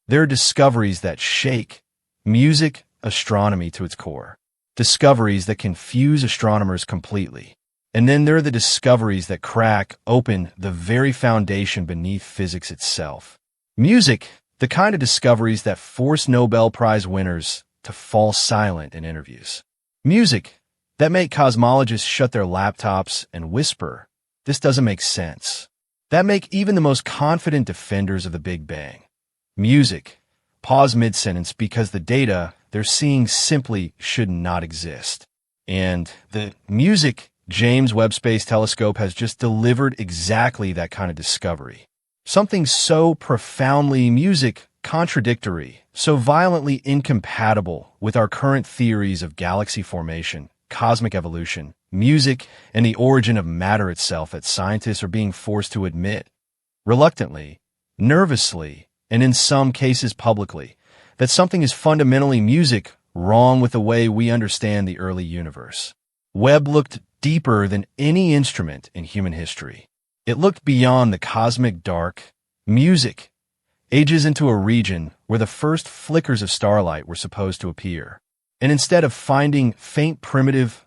There are discoveries that shake music astronomy to its core, discoveries that confuse astronomers completely. And then there are the discoveries that crack open the very foundation beneath physics itself. Music, the kind of discoveries that force Nobel Prize winners to fall silent in interviews. Music that make cosmologists shut their laptops and whisper, "This doesn't make sense." That make even the most confident defenders of the Big Bang. Music pause mid-sentence because the data they're seeing simply should not exist. And the music James Webb Space Telescope has just delivered exactly that kind of discovery. Something so profoundly contradictory, so violently incompatible with our current theories of galaxy formation, cosmic evolution, music, and the origin of matter itself that scientists are being forced to admit, reluctantly, nervously, and in some cases publicly, that something is fundamentally wrong with the way we understand the early universe. Webb looked deeper than any instrument in human history. It looked beyond the cosmic dark. Music ages into a region where the first flickers of starlight were supposed to appear. And instead of finding faint primitive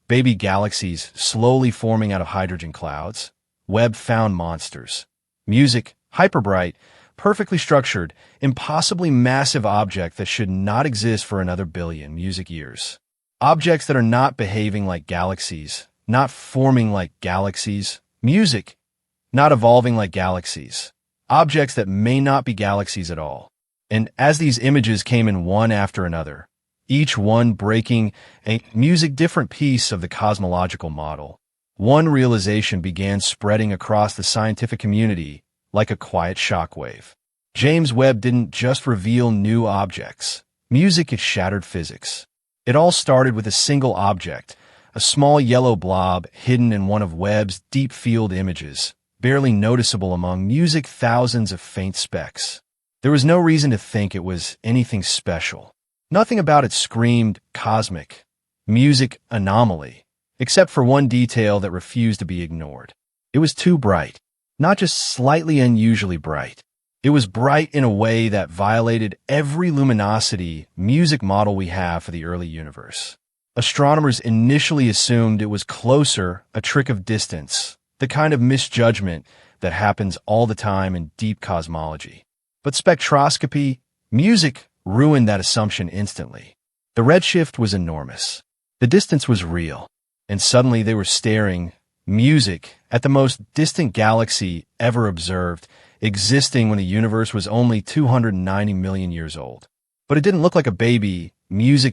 baby galaxies slowly forming out of hydrogen clouds, Webb found monsters. Hyperbright, perfectly structured, impossibly massive object that should not exist for another billion years. Objects that are not behaving like galaxies, not forming like galaxies. Not evolving like galaxies. Objects that may not be galaxies at all. And as these images came in one after another, each one breaking a different piece of the cosmological model, one realization began spreading across the scientific community like a quiet shockwave. James Webb didn't just reveal new objects. It shattered physics. It all started with a single object, a small yellow blob hidden in one of Webb's deep field images, barely noticeable among thousands of faint specks. There was no reason to think it was anything special. Nothing about it screamed cosmic, anomaly, except for one detail that refused to be ignored. It was too bright, not just slightly unusually bright. It was bright in a way that violated every luminosity model we have for the early universe. Astronomers initially assumed it was closer, a trick of distance, the kind of misjudgment that happens all the time in deep cosmology. But spectroscopy, ruined that assumption instantly. The redshift was enormous. The distance was real. And suddenly they were staring, at the most distant galaxy ever observed, existing when the universe was only 290 million years old. But it didn't look like a baby,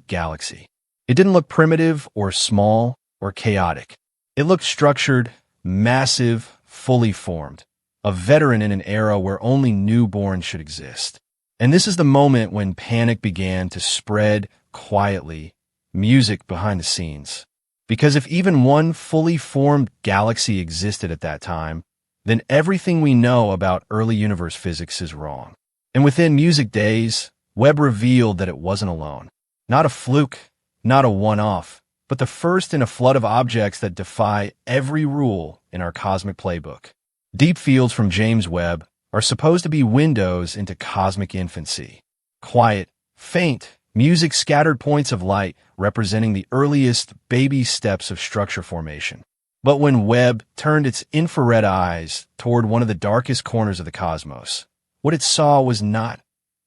galaxy. It didn't look primitive or small or chaotic. It looked structured, massive, fully formed, a veteran in an era where only newborns should exist. And this is the moment when panic began to spread quietly, behind the scenes. Because if even one fully formed galaxy existed at that time, then everything we know about early universe physics is wrong. And within days, Webb revealed that it wasn't alone. Not a fluke, not a one-off, but the first in a flood of objects that defy every rule in our cosmic playbook. Deep fields from James Webb are supposed to be windows into cosmic infancy. Quiet, faint, scattered points of light representing the earliest baby steps of structure formation. But when Webb turned its infrared eyes toward one of the darkest corners of the cosmos, what it saw was not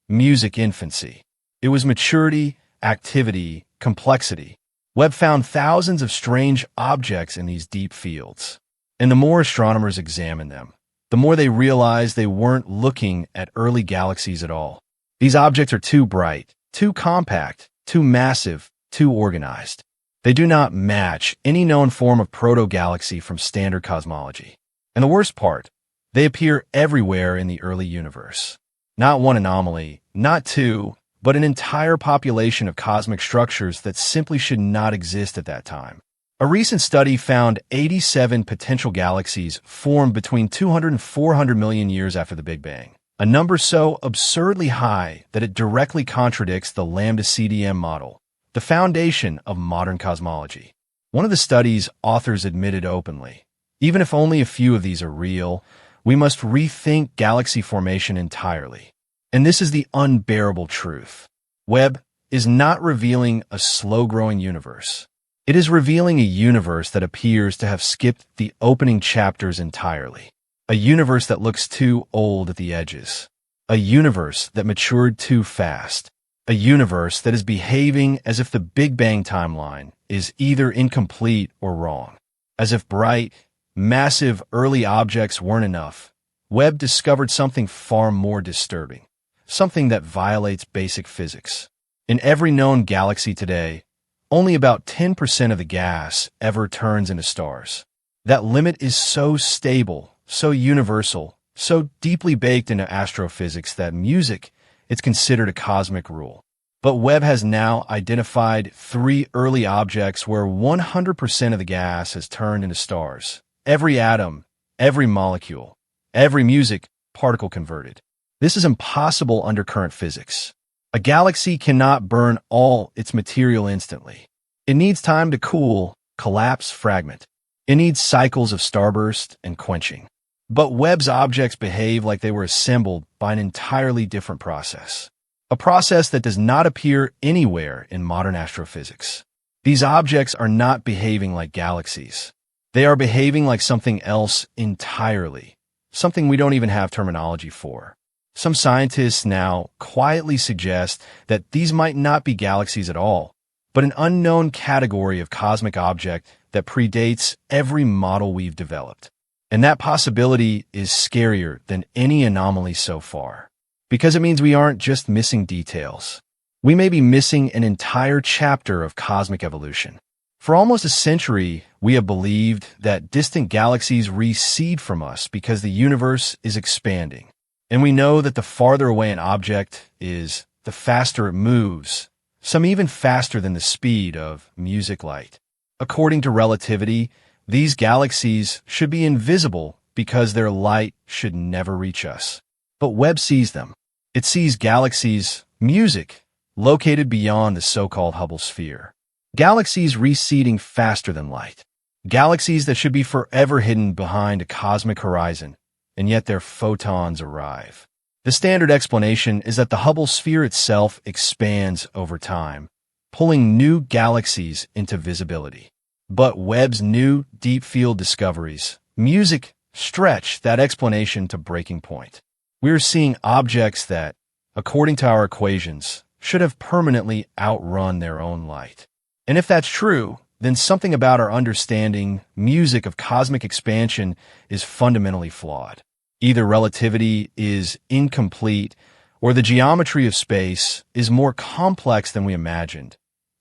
infancy. It was maturity, activity, complexity. Webb found thousands of strange objects in these deep fields. And the more astronomers examined them, the more they realized they weren't looking at early galaxies at all. These objects are too bright, too compact, too massive, too organized. They do not match any known form of proto-galaxy from standard cosmology. And the worst part, they appear everywhere in the early universe. Not one anomaly, not two, but an entire population of cosmic structures that simply should not exist at that time. A recent study found 87 potential galaxies formed between 200 and 400 million years after the Big Bang, a number so absurdly high that it directly contradicts the lambda CDM model, the foundation of modern cosmology. One of the study's authors admitted openly, even if only a few of these are real, we must rethink galaxy formation entirely. And this is the unbearable truth. Webb is not revealing a slow-growing universe. It is revealing a universe that appears to have skipped the opening chapters entirely. A universe that looks too old at the edges. A universe that matured too fast. A universe that is behaving as if the Big Bang timeline is either incomplete or wrong. As if bright, massive early objects weren't enough, Webb discovered something far more disturbing. Something that violates basic physics. In every known galaxy today, only about 10% of the gas ever turns into stars. That limit is so stable, so universal, so deeply baked into astrophysics that music is considered a cosmic rule. But Webb has now identified 3 early objects where 100% of the gas has turned into stars. Every atom, every molecule, every music particle converted. This is impossible under current physics. A galaxy cannot burn all its material instantly. It needs time to cool, collapse, fragment. It needs cycles of starburst and quenching. But Webb's objects behave like they were assembled by an entirely different process. A process that does not appear anywhere in modern astrophysics. These objects are not behaving like galaxies. They are behaving like something else entirely. Something we don't even have terminology for. Some scientists now quietly suggest that these might not be galaxies at all, but an unknown category of cosmic object that predates every model we've developed. And that possibility is scarier than any anomaly so far, because it means we aren't just missing details. We may be missing an entire chapter of cosmic evolution. For almost a century, we have believed that distant galaxies recede from us because the universe is expanding. And we know that the farther away an object is, the faster it moves, some even faster than the speed of music light. According to relativity, these galaxies should be invisible because their light should never reach us. But Webb sees them. It sees galaxies, music, located beyond the so-called Hubble sphere. Galaxies receding faster than light. Galaxies that should be forever hidden behind a cosmic horizon, and yet their photons arrive. The standard explanation is that the Hubble sphere itself expands over time, pulling new galaxies into visibility. But Webb's new deep field discoveries, music, stretch that explanation to breaking point. We're seeing objects that, according to our equations, should have permanently outrun their own light. And if that's true, then something about our understanding, music of cosmic expansion is fundamentally flawed. Either relativity is incomplete, or the geometry of space is more complex than we imagined.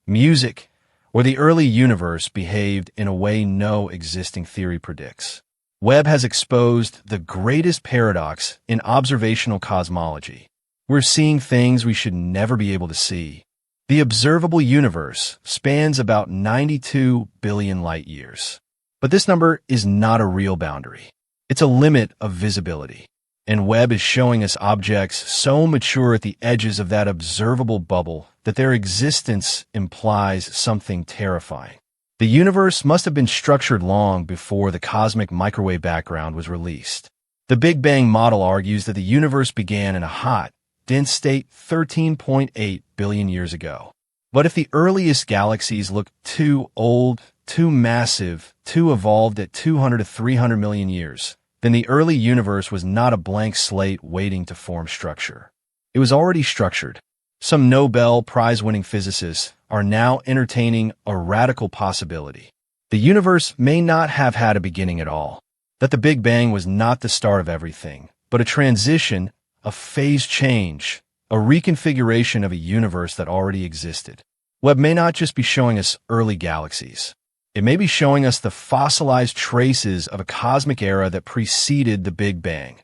Music, or the early universe behaved in a way no existing theory predicts. Webb has exposed the greatest paradox in observational cosmology. We're seeing things we should never be able to see. The observable universe spans about 92 billion light years. But this number is not a real boundary. It's a limit of visibility. And Webb is showing us objects so mature at the edges of that observable bubble that their existence implies something terrifying. The universe must have been structured long before the cosmic microwave background was released. The Big Bang model argues that the universe began in a hot, dense state 13.8 billion years ago. But if the earliest galaxies look too old, too massive, too evolved at 200 to 300 million years, then the early universe was not a blank slate waiting to form structure. It was already structured. Some Nobel Prize-winning physicists are now entertaining a radical possibility. The universe may not have had a beginning at all, that the Big Bang was not the start of everything, but a transition, a phase change, a reconfiguration of a universe that already existed. Webb may not just be showing us early galaxies. It may be showing us the fossilized traces of a cosmic era that preceded the Big Bang,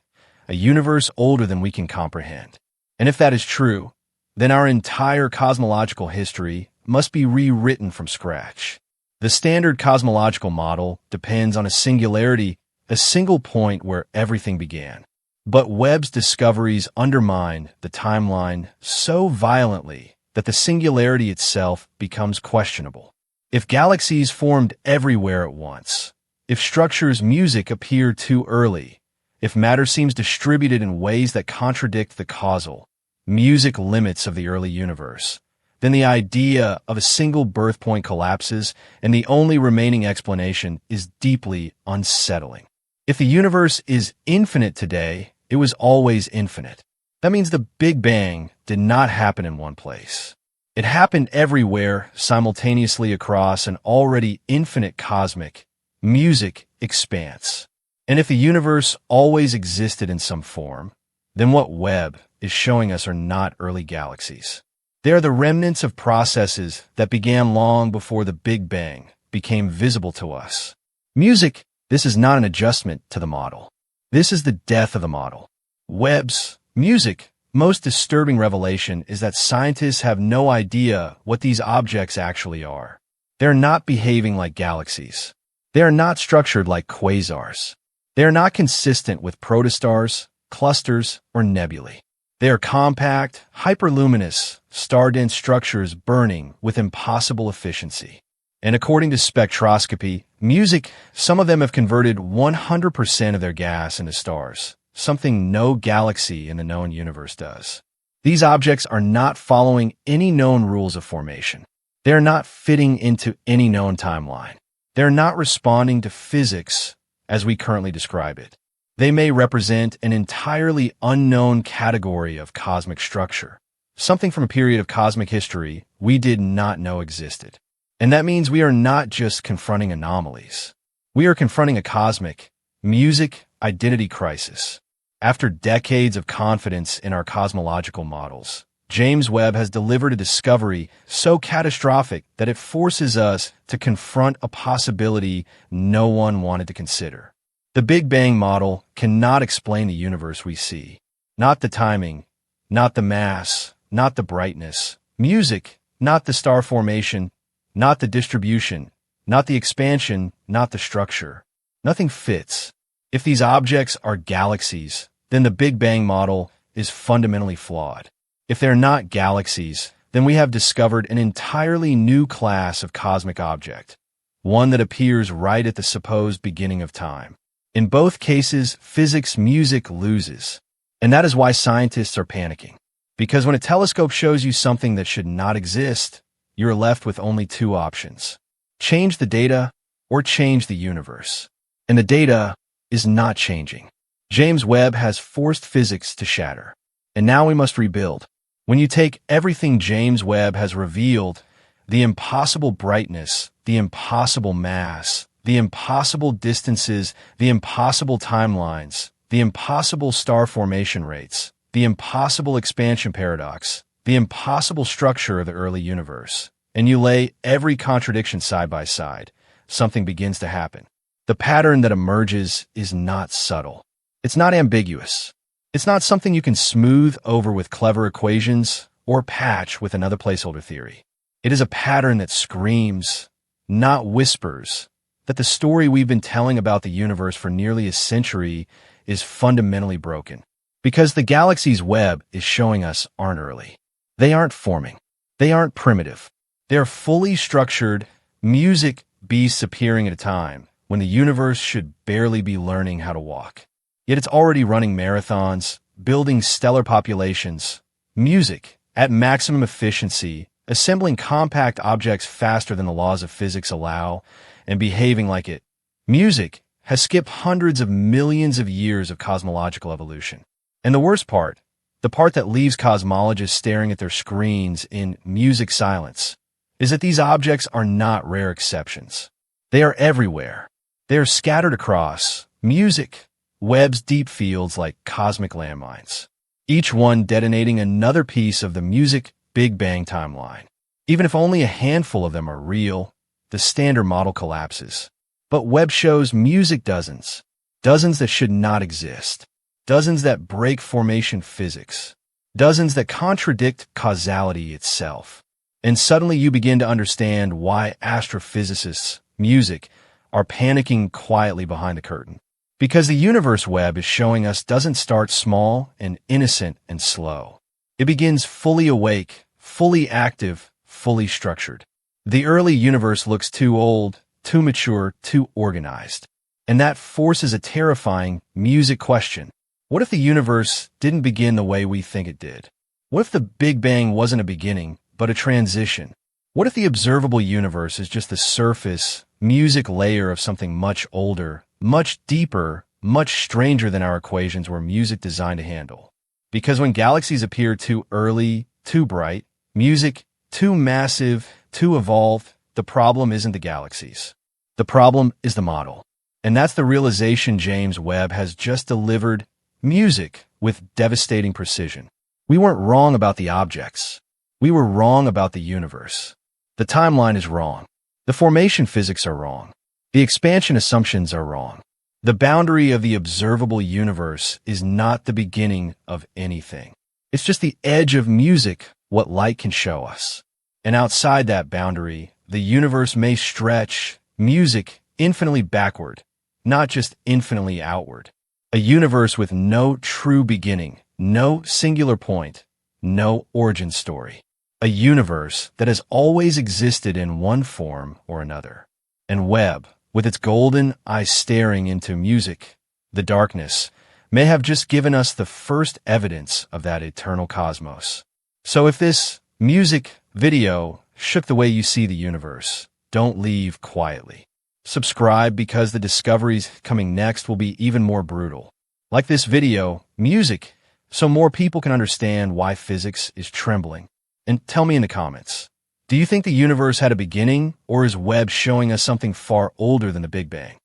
a universe older than we can comprehend. And if that is true, then our entire cosmological history must be rewritten from scratch. The standard cosmological model depends on a singularity, a single point where everything began. But Webb's discoveries undermine the timeline so violently that the singularity itself becomes questionable. If galaxies formed everywhere at once, if structures music appear too early, if matter seems distributed in ways that contradict the causal, music limits of the early universe, then the idea of a single birth point collapses, and the only remaining explanation is deeply unsettling. If the universe is infinite today, it was always infinite. That means the Big Bang did not happen in one place. It happened everywhere, simultaneously across an already infinite cosmic, music expanse. And if the universe always existed in some form, then what Webb is showing us are not early galaxies. They are the remnants of processes that began long before the Big Bang became visible to us. Music, this is not an adjustment to the model. This is the death of the model. Webb's music, most disturbing revelation is that scientists have no idea what these objects actually are. They're not behaving like galaxies. They are not structured like quasars. They are not consistent with protostars, clusters, or nebulae. They are compact, hyperluminous, star-dense structures burning with impossible efficiency. And according to spectroscopy, music, some of them have converted 100% of their gas into stars, something no galaxy in the known universe does. These objects are not following any known rules of formation. They are not fitting into any known timeline. They are not responding to physics as we currently describe it. They may represent an entirely unknown category of cosmic structure, something from a period of cosmic history we did not know existed. And that means we are not just confronting anomalies. We are confronting a cosmic, music identity crisis. After decades of confidence in our cosmological models, James Webb has delivered a discovery so catastrophic that it forces us to confront a possibility no one wanted to consider. The Big Bang model cannot explain the universe we see. Not the timing, not the mass, not the brightness. Music, not the star formation, not the distribution, not the expansion, not the structure. Nothing fits. If these objects are galaxies, then the Big Bang model is fundamentally flawed. If they're not galaxies, then we have discovered an entirely new class of cosmic object, one that appears right at the supposed beginning of time. In both cases, physics music loses. And that is why scientists are panicking. Because when a telescope shows you something that should not exist, you're left with only two options. Change the data or change the universe. And the data is not changing. James Webb has forced physics to shatter. And now we must rebuild. When you take everything James Webb has revealed, the impossible brightness, the impossible mass, the impossible distances, the impossible timelines, the impossible star formation rates, the impossible expansion paradox, the impossible structure of the early universe, and you lay every contradiction side by side, something begins to happen. The pattern that emerges is not subtle. It's not ambiguous. It's not something you can smooth over with clever equations or patch with another placeholder theory. It is a pattern that screams, not whispers, that the story we've been telling about the universe for nearly a century is fundamentally broken. Because the galaxy's web is showing us aren't early. They aren't forming. They aren't primitive. They're fully structured, music beasts appearing at a time when the universe should barely be learning how to walk. Yet it's already running marathons, building stellar populations, music at maximum efficiency, assembling compact objects faster than the laws of physics allow, and behaving like it. Music has skipped hundreds of millions of years of cosmological evolution. And the worst part, the part that leaves cosmologists staring at their screens in music silence, is that these objects are not rare exceptions. They are everywhere. They are scattered across music, Webb's deep fields like cosmic landmines, each one detonating another piece of the music Big Bang timeline. Even if only a handful of them are real, the standard model collapses. But Webb shows music dozens that should not exist, dozens that break formation physics, dozens that contradict causality itself. And suddenly you begin to understand why astrophysicists, music, are panicking quietly behind the curtain. Because the universe Webb is showing us doesn't start small and innocent and slow. It begins fully awake, fully active, fully structured. The early universe looks too old, too mature, too organized. And that forces a terrifying music question. What if the universe didn't begin the way we think it did? What if the Big Bang wasn't a beginning, but a transition? What if the observable universe is just the surface, music layer of something much older, much deeper, much stranger than our equations were music designed to handle? Because when galaxies appear too early, too bright, music too massive, too evolved, the problem isn't the galaxies. The problem is the model. And that's the realization James Webb has just delivered: music with devastating precision. We weren't wrong about the objects. We were wrong about the universe. The timeline is wrong. The formation physics are wrong. The expansion assumptions are wrong. The boundary of the observable universe is not the beginning of anything. It's just the edge of music, what light can show us. And outside that boundary, the universe may stretch music infinitely backward, not just infinitely outward. A universe with no true beginning, no singular point, no origin story. A universe that has always existed in one form or another. And Webb, with its golden eyes staring into music, the darkness, may have just given us the first evidence of that eternal cosmos. So if this music video shook the way you see the universe, don't leave quietly. Subscribe, because the discoveries coming next will be even more brutal. Like this video, music, so more people can understand why physics is trembling. And tell me in the comments, do you think the universe had a beginning, or is Webb showing us something far older than the Big Bang?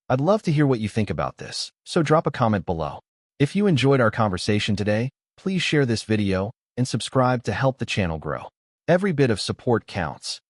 I'd love to hear what you think about this, so drop a comment below. If you enjoyed our conversation today, please share this video and subscribe to help the channel grow. Every bit of support counts.